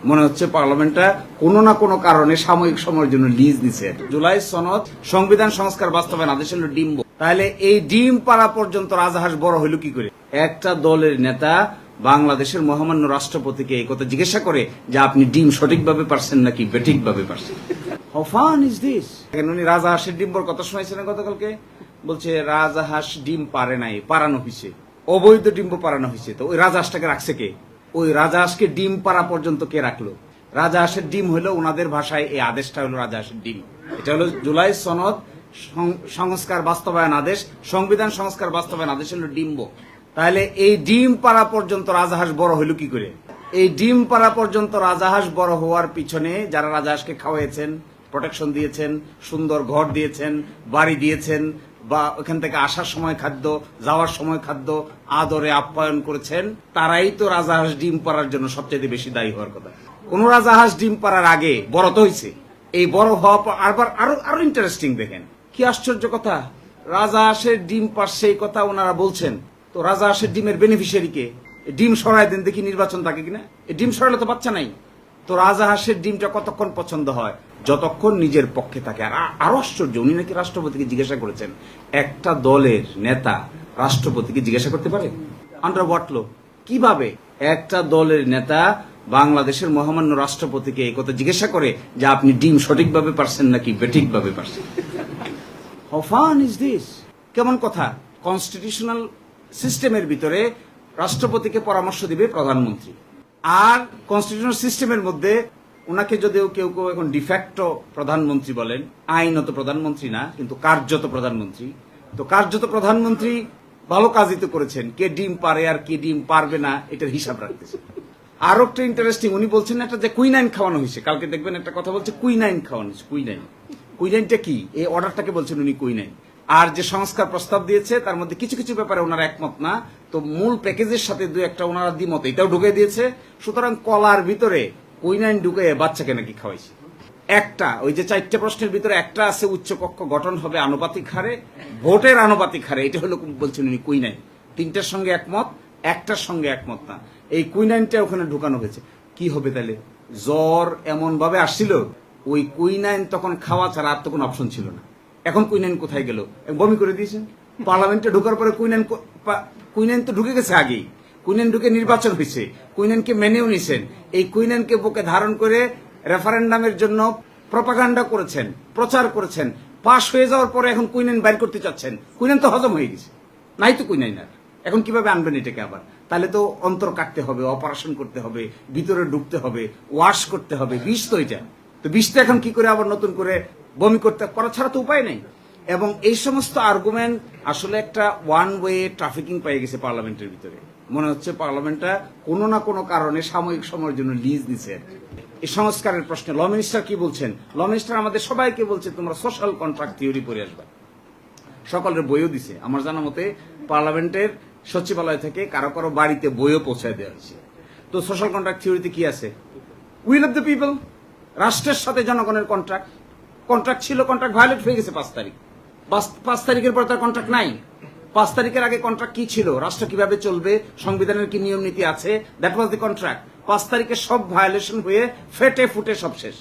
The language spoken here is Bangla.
মনে হচ্ছে পার্লামেন্টটা কোনো না কোনো কারণে সাময়িক সময়ের জন্য লিজ দিছে। জুলাই সনদ সংবিধান সংস্কার বাস্তবায়ন আদেশ হলো ডিম। তাহলে এই ডিম পাড়া পর্যন্ত রাজাহাঁস বড় হইল কি করে? একটা দলের নেতা বাংলাদেশের মহামান্য রাষ্ট্রপতিকে এই কথা জিজ্ঞাসা করে যে আপনি ডিম সঠিকভাবে পারছেন নাকি বেঠিকভাবে পারছেন। How fun is this? উনি রাজাহাঁসের ডিম্বর কথা শুনাইছিলেন গতকালকে, বলছে রাজাহাঁস ডিম পারে নাই, পারানো হয়েছে, অবৈধ ডিম্ব পারানো হয়েছে। তো ওই রাজাহাঁসটাকে রাখছে কে? ওই রাজাহাঁসকে ডিম পাড়া পর্যন্ত কে রাখলো? রাজাহাঁসের ডিম হলো ওনাদের ভাষায় এই আদেশটা হলো রাজাহাঁসের ডিম। এটা হলো জুলাই সনদ সংস্কার বাস্তবায়ন আদেশ, সংবিধান সংস্কার বাস্তবায়ন আদেশ হলো ডিম্ব। তাহলে এই ডিম পাড়া পর্যন্ত রাজাহাঁস বড় হইল কি করে? এই ডিম পাড়া পর্যন্ত রাজাহাঁস বড় হওয়ার পিছনে যারা রাজাহাঁসকে খাওয়াইছেন, প্রোটেকশন দিয়েছেন, সুন্দর ঘর দিয়েছেন, বাড়ি দিয়েছেন, বা ওখান থেকে আসার সময় খাদ্য, যাওয়ার সময় খাদ্য, আদরে আপ্যায়ন করেছেন, তারাই তো রাজাহাঁস ডিম পাড়ার জন্য সবচেয়ে বেশি দায়ী হওয়ার কথা। কোন রাজাহাঁস ডিম পাড়ার আগে বড় তো হয়েছে। এই বড় হওয়া আবার আরো ইন্টারেস্টিং, দেখেন কি আশ্চর্য কথা। রাজাহাঁসের ডিম পারছে এই কথা ওনারা বলছেন, তো রাজাহাঁসের ডিমের বেনিফিশিয়ারি কে? ডিম সরাই দেন দেখি, নির্বাচন থাকে কিনা। এই ডিম সরালে তো বাচ্চা নাই। তো রাজাহাঁসের ডিমটা কতক্ষণ পছন্দ হয়? যতক্ষণ নিজের পক্ষে থাকে। আর আরো আশ্চর্য, উনি নাকি রাষ্ট্রপতিকে জিজ্ঞাসা করেছেন। একটা দলের নেতা রাষ্ট্রপতিকে জিজ্ঞাসা করতে পারে? আন্ডার হোয়াট ল? কিভাবে একটা দলের নেতা বাংলাদেশের মহামান্য রাষ্ট্রপতিকে এই কথা জিজ্ঞাসা করে যে আপনি ডিম সঠিকভাবে পারছেন নাকি বেঠিকভাবে পারছেন? How fun is this? কেমন কথা? কনস্টিটিউশনাল সিস্টেমের ভিতরে রাষ্ট্রপতিকে পরামর্শ দিবে প্রধানমন্ত্রী, আর কনস্টিটিউশনাল সিস্টেমের মধ্যে ওনাকে যদিও কেউ কেউ এখন ডিফ্যাক্টো প্রধানমন্ত্রী বলেন, আইনত প্রধানমন্ত্রী না, কিন্তু কার্যত প্রধানমন্ত্রী। তো কার্যত প্রধানমন্ত্রী ভালো কাজই তো করেছেন, কে ডিম পারে আর কে ডিম পারবে না এটার হিসাব রাখতেছে। আরো একটা ইন্টারেস্টিং, উনি বলছেন একটা যে কুইনাইন খাওয়ানো হয়েছে, কালকে দেখবেন একটা কথা বলছে কুইনাইন খাওয়ানো হয়েছে। কুইনাইনটা কি? এই অর্ডারটাকে বলছেন উনি কুইনাইন। আর যে সংস্কার প্রস্তাব দিয়েছে তার মধ্যে কিছু কিছু ব্যাপারে ওনারা একমত না, তো মূল প্যাকেজের সাথে দুই একটা ওনারা দ্বিমত, এটাও ঢুকে দিয়েছে। সুতরাং কলার ভিতরে কুইনাইন ঢুকে বাচ্চাকে নাকি খাওয়াইছে। একটা ওই যে 4টে প্রশ্নের ভিতরে একটা আছে উচ্চকক্ষ গঠন হবে আনুপাতিক হারে, ভোটের আনুপাতিক হারে, এটা হলো বলছেন উনি কুইনাইন। 3টার সঙ্গে একমত, একটার সঙ্গে একমত না। এই কুইনাইনটা ওখানে ঢুকানো হয়েছে। কি হবে তাহলে? জ্বর এমন ভাবে আসছিল, ওই কুইনাইন তখন খাওয়া ছাড়া আর তো কোনো অপশন ছিল না। এখন কুইনাইন কোথায় গেল? বমি করে দিয়েছেন। পার্লামেন্টে ঢোকার পরে কুইনাইন তো ঢুকে গেছে আগেই। কুইনাইন ঢুকে নির্বাচন হয়েছে, কুইনাইনকে মেনেও নিছেন। এই কুইনাইনকে বুকে ধারণ করে রেফারেন্ডামের জন্য প্রপাগান্ডা করেছেন, প্রচার করেছেন। পাশ হয়ে যাওয়ার পরে এখন কুইনাইন বাইর করতে চাচ্ছেন। কুইনাইন তো হজম হয়ে গেছে, নাই তো কুইনাইন আর। এখন কিভাবে আনবেন এটাকে আবার? তাহলে তো অন্তর কাটতে হবে, অপারেশন করতে হবে, ভিতরে ঢুকতে হবে, ওয়াশ করতে হবে। বিষ তো এটা, তো বিষটা এখন কি করে আবার নতুন করে বমি করতে করা ছাড়া তো উপায় নেই। এবং এই সমস্ত আর্গুমেন্ট আসলে একটা ওয়ান ওয়ে ট্রাফিকিং পেয়ে গেছে পার্লামেন্টের ভিতরে। মনে হচ্ছে পার্লামেন্টটা কোনো না কোনো কারণে সাময়িক সময়ের জন্য লিজ দিছে। এই সংস্কারের প্রশ্নে ল মিনিস্টার কি বলছেন? ল মিনিস্টার আমাদের সবাইকে বলছে তোমরা সোশ্যাল কন্ট্রাক্ট থিওরি পড়ে আসবা। সকলের বইও দিছে। আমার জানা মতে পার্লামেন্টের সচিবালয় থেকে কারো কারো বাড়িতে বইও পৌঁছায় দেওয়া হয়েছে। তো সোশ্যাল কন্ট্রাক্ট থিওরিতে কি আছে? উইল অফ দ্য পিপল, রাষ্ট্রের সাথে জনগণের কন্ট্রাক্ট ছিল, কন্ট্রাক্ট ভায়োলেট হয়ে গেছে 5 তারিখ। 5 তারিখের পর তার কন্ট্রাক্ট নাই। 5 তারিখের আগে কন্ট্রাক্ট কি ছিল? রাষ্ট্র কিভাবে চলবে, সংবিধানের কি নিয়ম নীতি আছে, দ্যাট ওয়াজ দি কন্ট্রাক্ট। 5 তারিখে সব ভায়োলেশন হয়ে ফেটে ফুটে সব শেষ।